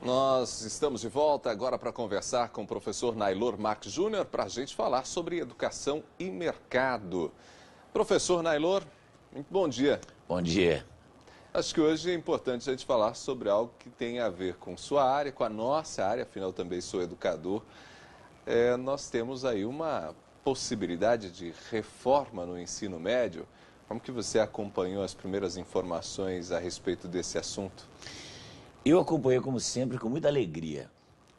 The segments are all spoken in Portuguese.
Nós estamos de volta agora para conversar com o professor Nailor Marques Júnior para a gente falar sobre educação e mercado. Professor Nailor, muito bom dia. Bom dia. Acho que hoje é importante a gente falar sobre algo que tem a ver com sua área, com a nossa área, afinal eu também sou educador. Nós temos aí uma possibilidade de reforma no ensino médio. Como que você acompanhou as primeiras informações a respeito desse assunto? Eu acompanhei, como sempre, com muita alegria.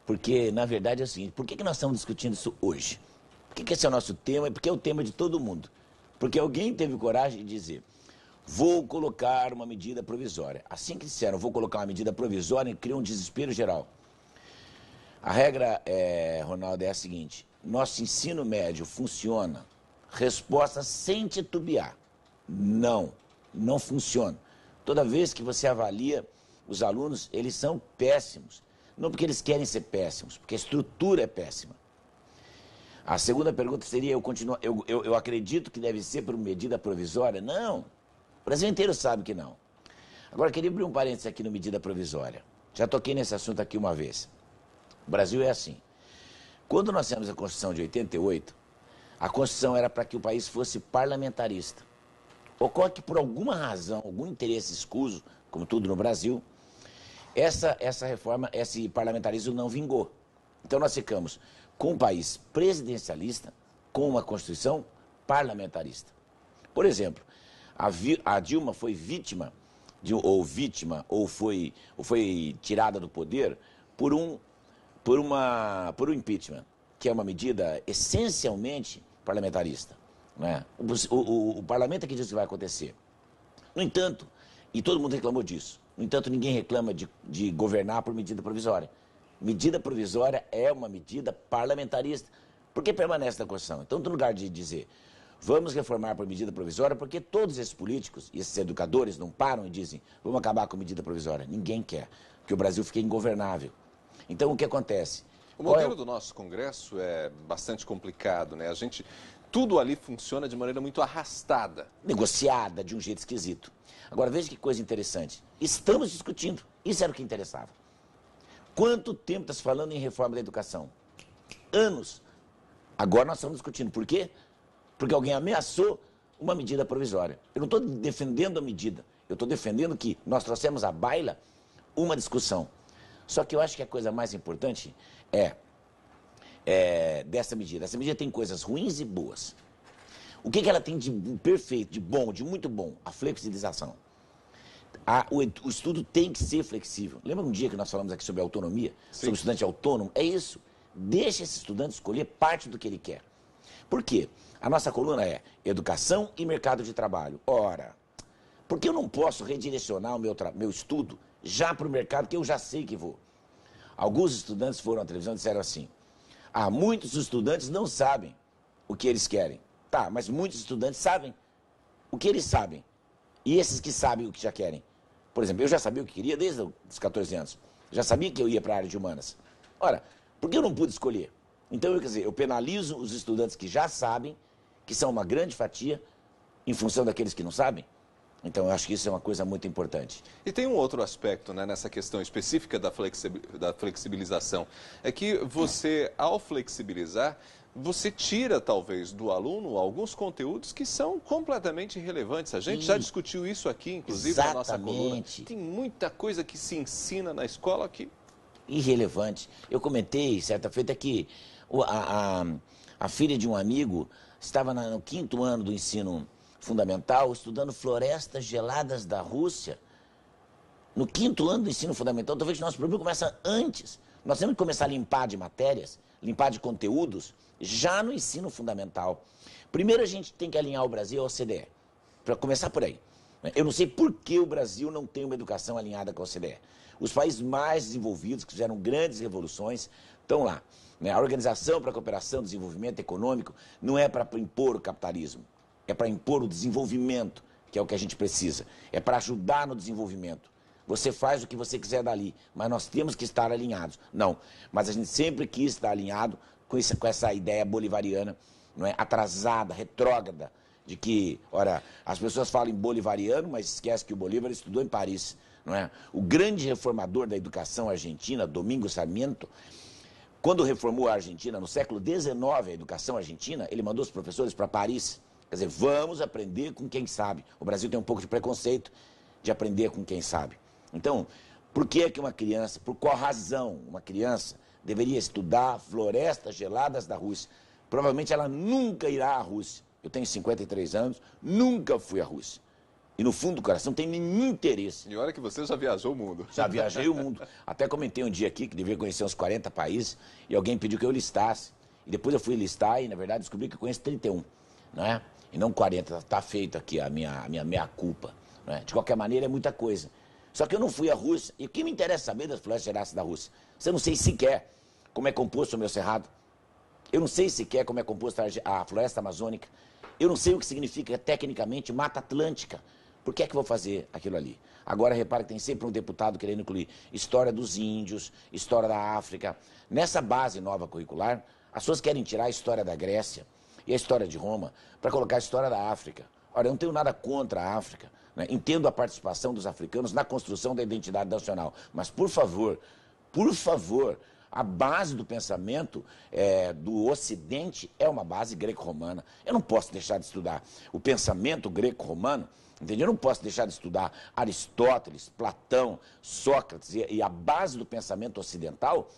Porque, na verdade, é o seguinte, por que nós estamos discutindo isso hoje? Por que esse é o nosso tema? Porque é o tema de todo mundo. Porque alguém teve coragem de dizer, vou colocar uma medida provisória. Assim que disseram, vou colocar uma medida provisória, criou um desespero geral. A regra, Ronaldo, é a seguinte, nosso ensino médio funciona, resposta sem titubear. Não funciona. Toda vez que você avalia os alunos, eles são péssimos. Não porque eles querem ser péssimos, porque a estrutura é péssima. A segunda pergunta seria, eu acredito que deve ser por medida provisória? Não. O Brasil inteiro sabe que não. Agora, queria abrir um parênteses aqui no medida provisória. Já toquei nesse assunto aqui uma vez. O Brasil é assim. Quando nós temos a Constituição de 88, a Constituição era para que o país fosse parlamentarista. Ocorre que, por alguma razão, algum interesse escuso, como tudo no Brasil, essa reforma, esse parlamentarismo não vingou. Então nós ficamos com um país presidencialista, com uma Constituição parlamentarista. Por exemplo, a Dilma foi vítima, ou foi tirada do poder por um impeachment, que é uma medida essencialmente parlamentarista. Não é? O parlamento é que diz o que vai acontecer. No entanto, e todo mundo reclamou disso, no entanto, ninguém reclama de governar por medida provisória. Medida provisória é uma medida parlamentarista, porque permanece na Constituição. Então, no lugar de dizer, vamos reformar por medida provisória, porque todos esses políticos e esses educadores não param e dizem, vamos acabar com medida provisória. Ninguém quer, que o Brasil fique ingovernável. Então, o que acontece? O modelo do nosso Congresso é bastante complicado, né? Tudo ali funciona de maneira muito arrastada. Negociada de um jeito esquisito. Agora, veja que coisa interessante. Estamos discutindo. Isso era o que interessava. Quanto tempo está se falando em reforma da educação? Anos. Agora nós estamos discutindo. Por quê? Porque alguém ameaçou uma medida provisória. Eu não estou defendendo a medida. Eu estou defendendo que nós trouxemos à baila uma discussão. Só que eu acho que a coisa mais importante dessa medida. Essa medida tem coisas ruins e boas. O que ela tem de perfeito, de bom, de muito bom? A flexibilização. O estudo tem que ser flexível. Lembra um dia que nós falamos aqui sobre autonomia? Sim. Sobre o estudante autônomo? É isso. Deixa esse estudante escolher parte do que ele quer. Por quê? A nossa coluna é educação e mercado de trabalho. Ora, por que eu não posso redirecionar o meu estudo já para o mercado que eu já sei que vou? Alguns estudantes foram à televisão e disseram assim, muitos estudantes não sabem o que eles querem. Tá, mas muitos estudantes sabem o que eles sabem. E esses que sabem o que já querem. Por exemplo, eu já sabia o que queria desde os 14 anos. Já sabia que eu ia para a área de humanas. Ora, por que eu não pude escolher? Então, eu penalizo os estudantes que já sabem, que são uma grande fatia, em função daqueles que não sabem. Então, eu acho que isso é uma coisa muito importante. E tem um outro aspecto, né, nessa questão específica da flexibilização. É que você, ao flexibilizar, você tira, talvez, do aluno alguns conteúdos que são completamente irrelevantes. A gente já discutiu isso aqui, inclusive, na nossa coluna. Tem muita coisa que se ensina na escola que... Irrelevante. Eu comentei, certa feita, que a filha de um amigo estava no 5º ano do ensino fundamental, estudando florestas geladas da Rússia. No 5º ano do ensino fundamental, talvez nosso problema começa antes. Nós temos que começar a limpar de matérias, limpar de conteúdos, já no ensino fundamental. Primeiro a gente tem que alinhar o Brasil ao OCDE, para começar por aí. Eu não sei por que o Brasil não tem uma educação alinhada com a OCDE. Os países mais desenvolvidos, que fizeram grandes revoluções, estão lá. A Organização para a Cooperação e Desenvolvimento Econômico não é para impor o capitalismo, é para impor o desenvolvimento, que é o que a gente precisa. É para ajudar no desenvolvimento. Você faz o que você quiser dali, mas nós temos que estar alinhados. Não, mas a gente sempre quis estar alinhado com essa ideia bolivariana, não é? Atrasada, retrógrada, de que, ora, as pessoas falam em bolivariano, mas esquece que o Bolívar estudou em Paris, não é? O grande reformador da educação argentina, Domingos Sarmiento, quando reformou a Argentina, no século XIX, a educação argentina, ele mandou os professores para Paris. Quer dizer, vamos aprender com quem sabe. O Brasil tem um pouco de preconceito de aprender com quem sabe. Então, por que que uma criança, por qual razão uma criança deveria estudar florestas geladas da Rússia? Provavelmente ela nunca irá à Rússia. Eu tenho 53 anos, nunca fui à Rússia. E no fundo do coração não tem nenhum interesse. E olha que você já viajou o mundo. Já viajei o mundo. Até comentei um dia aqui que devia conhecer uns 40 países e alguém pediu que eu listasse. E depois eu fui listar e, na verdade, descobri que eu conheço 31, não é? E não 40. Está feito aqui a minha meia-culpa. Não é? De qualquer maneira, é muita coisa. Só que eu não fui à Rússia. E o que me interessa saber das florestas geladas da Rússia? Eu não sei sequer como é composto o meu cerrado. Eu não sei sequer como é composta a floresta amazônica. Eu não sei o que significa tecnicamente Mata Atlântica. Por que é que vou fazer aquilo ali? Agora, repare que tem sempre um deputado querendo incluir história dos índios, história da África. Nessa base nova curricular, as pessoas querem tirar a história da Grécia e a história de Roma para colocar a história da África. Ora, eu não tenho nada contra a África, né? Entendo a participação dos africanos na construção da identidade nacional. Mas, por favor, a base do pensamento do Ocidente é uma base greco-romana. Eu não posso deixar de estudar o pensamento greco-romano, entendeu? Eu não posso deixar de estudar Aristóteles, Platão, Sócrates e a base do pensamento ocidental,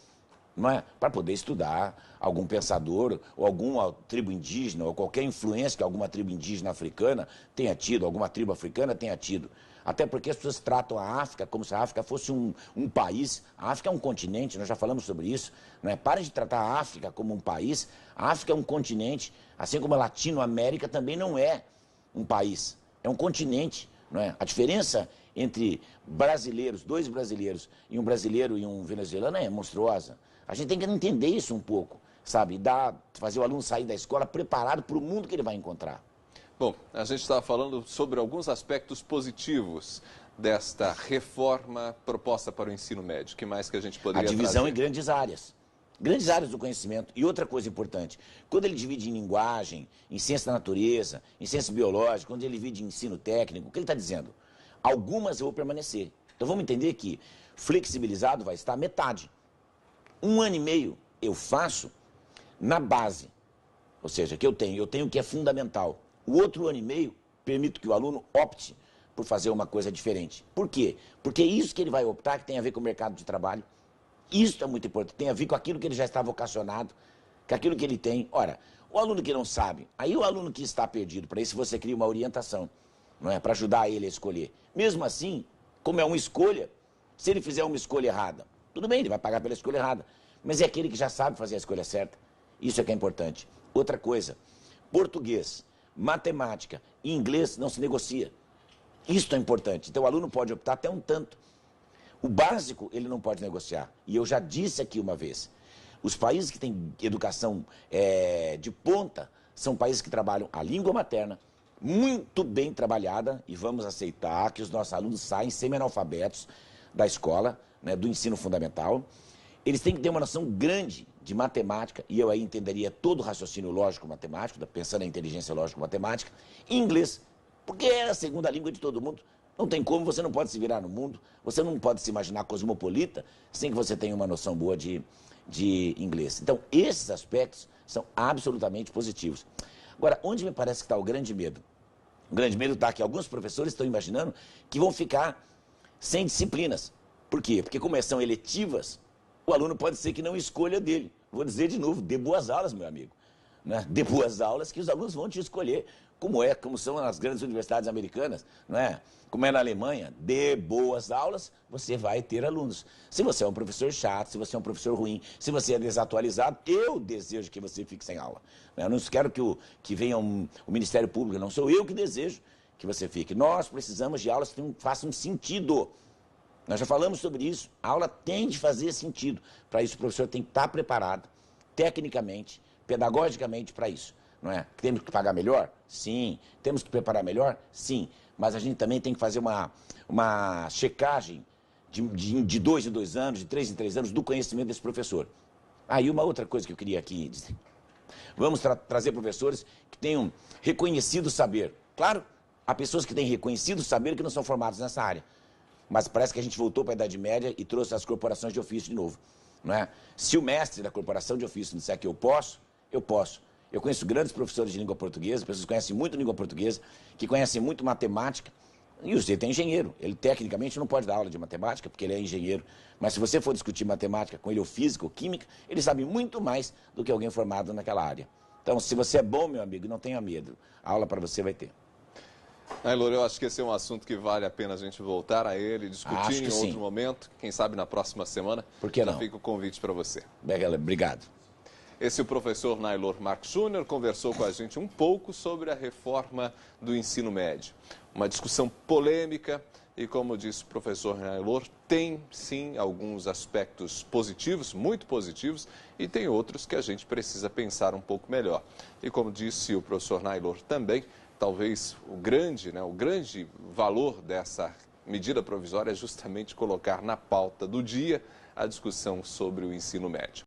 não é? Para poder estudar algum pensador ou alguma tribo indígena ou qualquer influência que alguma tribo indígena africana tenha tido, alguma tribo africana tenha tido. Até porque as pessoas tratam a África como se a África fosse um país. A África é um continente, nós já falamos sobre isso. Não é? Parem de tratar a África como um país. A África é um continente, assim como a Latinoamérica também não é um país. É um continente. Não é? A diferença entre brasileiros, dois brasileiros, e um brasileiro e um venezuelano é monstruosa. A gente tem que entender isso um pouco, sabe? Fazer o aluno sair da escola preparado para o mundo que ele vai encontrar. Bom, a gente estava falando sobre alguns aspectos positivos desta reforma proposta para o ensino médio. O que mais que a gente poderia trazer? A divisão em grandes áreas do conhecimento. E outra coisa importante, quando ele divide em linguagem, em ciência da natureza, em ciência biológica, quando ele divide em ensino técnico, o que ele está dizendo? Algumas eu vou permanecer. Então vamos entender que flexibilizado vai estar metade. 1 ano e meio eu faço na base, ou seja, que eu tenho o que é fundamental. O outro ano e meio, permito que o aluno opte por fazer uma coisa diferente. Por quê? Porque é isso que ele vai optar, que tem a ver com o mercado de trabalho. Isso é muito importante, tem a ver com aquilo que ele já está vocacionado, com aquilo que ele tem. Ora, o aluno que não sabe, aí o aluno que está perdido, para isso você cria uma orientação, não é? Para ajudar ele a escolher. Mesmo assim, como é uma escolha, se ele fizer uma escolha errada, tudo bem, ele vai pagar pela escolha errada, mas é aquele que já sabe fazer a escolha certa. Isso é que é importante. Outra coisa, português, matemática e inglês não se negocia. Isso é importante. Então o aluno pode optar até um tanto. O básico ele não pode negociar. E eu já disse aqui uma vez, os países que têm educação de ponta são países que trabalham a língua materna, muito bem trabalhada, e vamos aceitar que os nossos alunos saem semi-analfabetos da escola, né, do ensino fundamental. Eles têm que ter uma noção grande de matemática, e eu aí entenderia todo o raciocínio lógico-matemático, pensando na inteligência lógico-matemática, e inglês, porque é a segunda língua de todo mundo. Não tem como, você não pode se virar no mundo, você não pode se imaginar cosmopolita sem que você tenha uma noção boa de inglês. Então, esses aspectos são absolutamente positivos. Agora, onde me parece que está o grande medo? O grande medo está que alguns professores estão imaginando que vão ficar sem disciplinas. Por quê? Porque como são eletivas, o aluno pode ser que não escolha dele. Vou dizer de novo, dê boas aulas, meu amigo. Né? Dê boas aulas que os alunos vão te escolher. Como são as grandes universidades americanas, não é? Como é na Alemanha, dê boas aulas, você vai ter alunos. Se você é um professor chato, se você é um professor ruim, se você é desatualizado, eu desejo que você fique sem aula. Eu não quero que venha o Ministério Público, não sou eu que desejo que você fique. Nós precisamos de aulas que façam sentido. Nós já falamos sobre isso. A aula tem de fazer sentido. Para isso, o professor tem que estar preparado, tecnicamente, pedagogicamente, para isso. Não é? Temos que pagar melhor? Sim. Temos que preparar melhor? Sim. Mas a gente também tem que fazer uma checagem de 2 em 2 anos, de 3 em 3 anos, do conhecimento desse professor. E uma outra coisa que eu queria aqui dizer. Vamos trazer professores que tenham reconhecido saber. Claro, há pessoas que têm reconhecido saber que não são formados nessa área. Mas parece que a gente voltou para a Idade Média e trouxe as corporações de ofício de novo. Não é? Se o mestre da corporação de ofício disser que eu posso, eu posso. Eu conheço grandes professores de língua portuguesa, pessoas que conhecem muito língua portuguesa, que conhecem muito matemática. E o sujeito é engenheiro. Ele, tecnicamente, não pode dar aula de matemática, porque ele é engenheiro. Mas se você for discutir matemática com ele, ou física, ou química, ele sabe muito mais do que alguém formado naquela área. Então, se você é bom, meu amigo, não tenha medo. A aula para você vai ter. Nailor, eu acho que esse é um assunto que vale a pena a gente voltar a ele, discutir em outro momento. Quem sabe na próxima semana. Por que não? Já fica o convite para você. Obrigado. Esse é o professor Nailor Marques Júnior, conversou com a gente um pouco sobre a reforma do ensino médio. Uma discussão polêmica e, como disse o professor Nailor, tem sim alguns aspectos positivos, muito positivos, e tem outros que a gente precisa pensar um pouco melhor. E como disse o professor Nailor também, talvez o grande valor dessa medida provisória é justamente colocar na pauta do dia a discussão sobre o ensino médio.